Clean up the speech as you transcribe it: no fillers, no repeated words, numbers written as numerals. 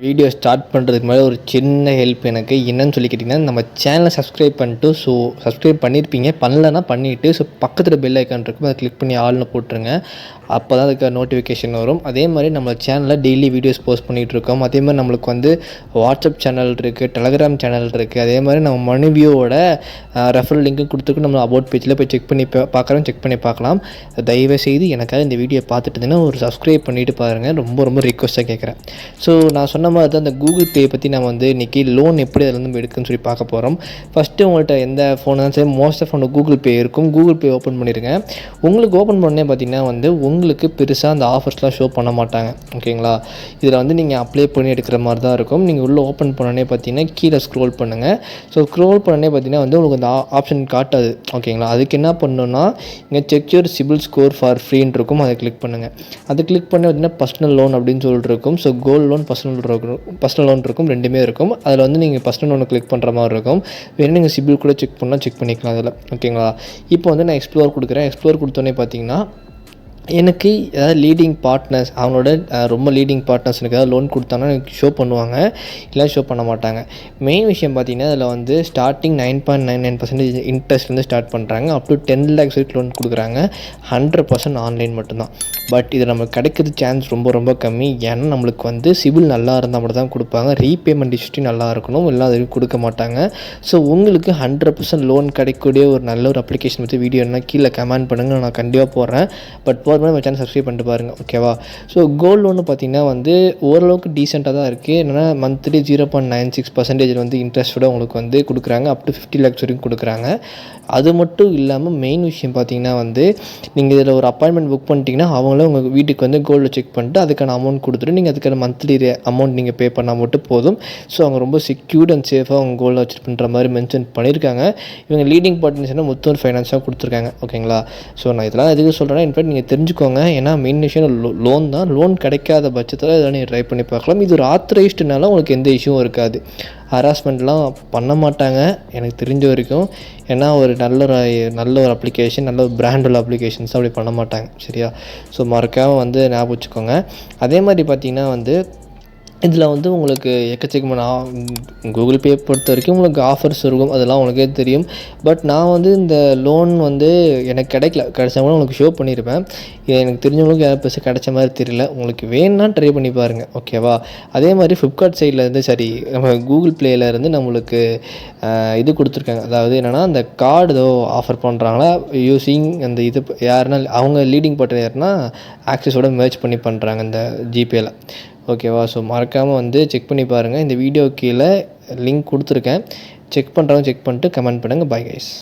Video start பண்ணுறதுக்கு முன்னாடி ஒரு சின்ன ஹெல்ப் எனக்கு என்னன்னு சொல்லி கேட்டிங்கன்னா, நம்ம சேனலை சப்ஸ்கிரைப் பண்ணிட்டு சப்ஸ்கிரைப் பண்ணியிருப்பீங்க. பண்ணலன்னா பண்ணிவிட்டு பக்கத்தில் பெல் ஐக்கான் இருக்கும், அதை கிளிக் பண்ணி ஆல்னு போட்டுருங்க. அப்போ தான் அதுக்கு நோட்டிஃபிகேஷன் வரும். அதே மாதிரி நம்ம சேனலில் டெய்லி வீடியோஸ் போஸ்ட் பண்ணிகிட்ருக்கோம். அதே மாதிரி நம்மளுக்கு வாட்ஸ்அப் சேனல் இருக்குது, டெலகிராம் சேனல் இருக்குது. அதே மாதிரி நம்ம மனைவியோட ரெஃபரல் லிங்க்கும் கொடுத்துருக்கு. நம்ம அபவுட் பேஜில் போய் செக் பண்ணி செக் பண்ணி பார்க்கலாம். தயவுசெய்து எனக்காக இந்த வீடியோ பார்த்துட்டு இருந்தீங்கன்னா ஒரு சப்ஸ்கிரைப் பண்ணிவிட்டு பாருங்கள். ரொம்ப ரிக்வஸ்ட்டாக கேட்குறேன். ஸோ நான் சொன்ன மாதிரி தான் அந்த கூகுள் பே பற்றி நம்ம இன்றைக்கி லோன் எப்படி அதில் நம்ம எடுக்குன்னு சொல்லி பார்க்க போகிறோம். ஃபஸ்ட்டு உங்கள்கிட்ட எந்த ஃபோன் தான் சரி, மோஸ்ட் ஆஃப் கூகுள் பே இருக்கும். கூகுள் பே ஓப்பன் பண்ணிடுங்க. உங்களுக்கு ஓப்பன் பண்ணே பார்த்தீங்கன்னா உங்களுக்கு பெருசாக அந்த ஆஃபர்ஸ்லாம் ஷோ பண்ண மாட்டாங்க. ஓகேங்களா? இதில் நீங்கள் அப்ளை பண்ணி எடுக்கிற மாதிரி தான் இருக்கும். நீங்கள் உள்ளே ஓப்பன் பண்ணனே பார்த்தீங்கன்னா கீழே ஸ்க்ரோல் பண்ணுங்கள். ஸோ ஸ்க்ரோல் பண்ணனே பார்த்தீங்கன்னா உங்களுக்கு அந்த ஆப்ஷன் காட்டாது. ஓகேங்களா? அதுக்கு என்ன பண்ணணுன்னா, இங்கே check your CIBIL score for ஃப்ரீன்னு இருக்கும், அதை கிளிக் பண்ணுங்கள். அதை கிளிக் பண்ணி பார்த்தீங்கன்னா பர்சனல் லோன் அப்படின்னு சொல்லிட்டு இருக்கும். So gold loan, personal loan இருக்கும், ரெண்டுமே இருக்கும். அதில் நீங்கள் பர்சனல் லோனை கிளிக் பண்ணுற மாதிரி இருக்கும். வேணும் நீங்கள் சிபில் கூட செக் பண்ணிக்கலாம் அதில். ஓகேங்களா? இப்போ நான் எக்ஸ்ப்ளோர் கொடுக்குறேன். எக்ஸ்ப்ளோர் கொடுத்தோன்னே பார்த்தீங்கன்னா எனக்கு ஏதாவது லீடிங் பார்ட்னர்ஸ், அவங்களோட ரொம்ப லீடிங் பார்ட்னர்ஸ் எனக்கு ஏதாவது லோன் கொடுத்தாங்கன்னா எனக்கு ஷோ பண்ணுவாங்க, இல்லை ஷோ பண்ண மாட்டாங்க. மெயின் விஷயம் பார்த்தீங்கன்னா அதில் ஸ்டார்டிங் 9.99% இன்ட்ரெஸ்ட்லேருந்து ஸ்டார்ட் பண்ணுறாங்க. அப் டு 10 lakhs வரைக்கும் லோன் கொடுக்குறாங்க. 100% ஆன்லைன் மட்டும்தான். பட் இது நமக்கு கிடைக்கிறது சான்ஸ் ரொம்ப கம்மி. ஏன்னா நம்மளுக்கு சிபில் நல்லா இருந்தால் மட்டும் தான் கொடுப்பாங்க. ரீபேமெண்ட் ஹிஸ்ட்ரி நல்லா இருக்கணும், இல்லை அது கொடுக்க மாட்டாங்க. ஸோ உங்களுக்கு 100% லோன் கிடைக்கக்கூடிய ஒரு நல்ல ஒரு அப்ளிகேஷன் பற்றி வீடியோ என்ன கீழே கமெண்ட் பண்ணுங்கள், நான் கண்டிப்பாக போடுறேன். பட் நம்ம சேனல் சப்ஸ்கிரைப் பண்ணிட்டு பாருங்கள். ஓகேவா? ஸோ கோல்டு லோன் பார்த்தீங்கன்னா ஓரளவுக்கு டீசெண்டாக தான் இருக்குது. என்னென்னா மந்த்லி 0.96% இன்ட்ரெஸ்ட்டோட உங்களுக்கு கொடுக்குறாங்க. அப் டு 50 lakhs வரைக்கும் கொடுக்குறாங்க. அது மட்டும் இல்லாமல் மெயின் விஷயம் பார்த்தீங்கன்னா நீங்கள் இதில் ஒரு அப்பாயின்மெண்ட் புக் பண்ணிட்டீங்கன்னா அவங்களே உங்கள் வீட்டுக்கு கோல்டு செக் பண்ணிட்டு அதுக்கான அமௌண்ட் கொடுத்துட்டு நீங்கள் அதுக்கான மந்த்லி அமௌண்ட் நீங்கள் பே பண்ணால் மட்டும் போதும். ஸோ அவங்க ரொம்ப செக்யூர்ட் அண்ட் சேஃபாக அவங்க கோல்டை வச்சு பண்ணுற மாதிரி மென்ஷன் பண்ணியிருக்காங்க. இவங்க லீடிங் பார்ட்னர்ஸ்னால் முத்தூட் ஃபைனான்ஸாக கொடுத்துருக்காங்க. ஓகேங்களா? ஸோ நான் இதெல்லாம் எதுக்கு சொல்கிறேன்னா, இன்ஃபேக்ட் நீங்கள் தெரிஞ்சுக்கோங்க. ஏன்னா மெயின் விஷயம் லோன் தான். லோன் கிடைக்காத பட்சத்தில் இதெல்லாம் நீங்கள் ட்ரை பண்ணி பார்க்கலாம். இது ஒரு ஆத்தரைஸ்டுனால உங்களுக்கு எந்த இஷ்யூவும் இருக்காது. ஹராஸ்மெண்ட்லாம் பண்ண மாட்டாங்க எனக்கு தெரிஞ்ச வரைக்கும். ஏன்னா ஒரு நல்ல ஒரு அப்ளிகேஷன், நல்ல ஒரு பிராண்ட் உள்ள அப்ளிகேஷன்ஸ் அப்படி பண்ண மாட்டாங்க. சரியா? ஸோ மறக்காமல் ஞாபகம் வச்சுக்கோங்க. அதே மாதிரி பார்த்தீங்கன்னா இதில் உங்களுக்கு எக்கச்சக்கமான கூகுள் பே பொறுத்த வரைக்கும் உங்களுக்கு ஆஃபர்ஸ் இருக்கும், அதெல்லாம் உங்களுக்கே தெரியும். பட் நான் இந்த லோன் எனக்கு கிடைச்சவங்களும் உங்களுக்கு ஷோ பண்ணியிருப்பேன். இது எனக்கு தெரிஞ்சவங்களுக்கு யாரும் பெருசாக கிடைச்ச மாதிரி தெரியல. உங்களுக்கு வேணும்னா ட்ரை பண்ணி பாருங்கள். ஓகேவா? அதே மாதிரி ஃப்ளிப்கார்ட் சைட்லேருந்து நம்ம கூகுள் ப்ளேயிலேருந்து நம்மளுக்கு இது கொடுத்துருக்காங்க. அதாவது என்னென்னா அந்த கார்டு ஏதோ ஆஃபர் பண்ணுறாங்களா யூஸிங் அந்த இது யாருன்னா அவங்க லீடிங் பார்ட்னர் யாருன்னா ஆக்சிஸோட மேட்ச் பண்ணி பண்ணுறாங்க இந்த ஜிபேயில். ஓகேவா? ஸோ மறக்காமல் செக் பண்ணி பாருங்கள். இந்த வீடியோ கீழே லிங்க் கொடுத்துருக்கேன். செக் பண்ணுறவங்க செக் பண்ணிட்டு கமெண்ட் பண்ணுங்கள். Bye guys.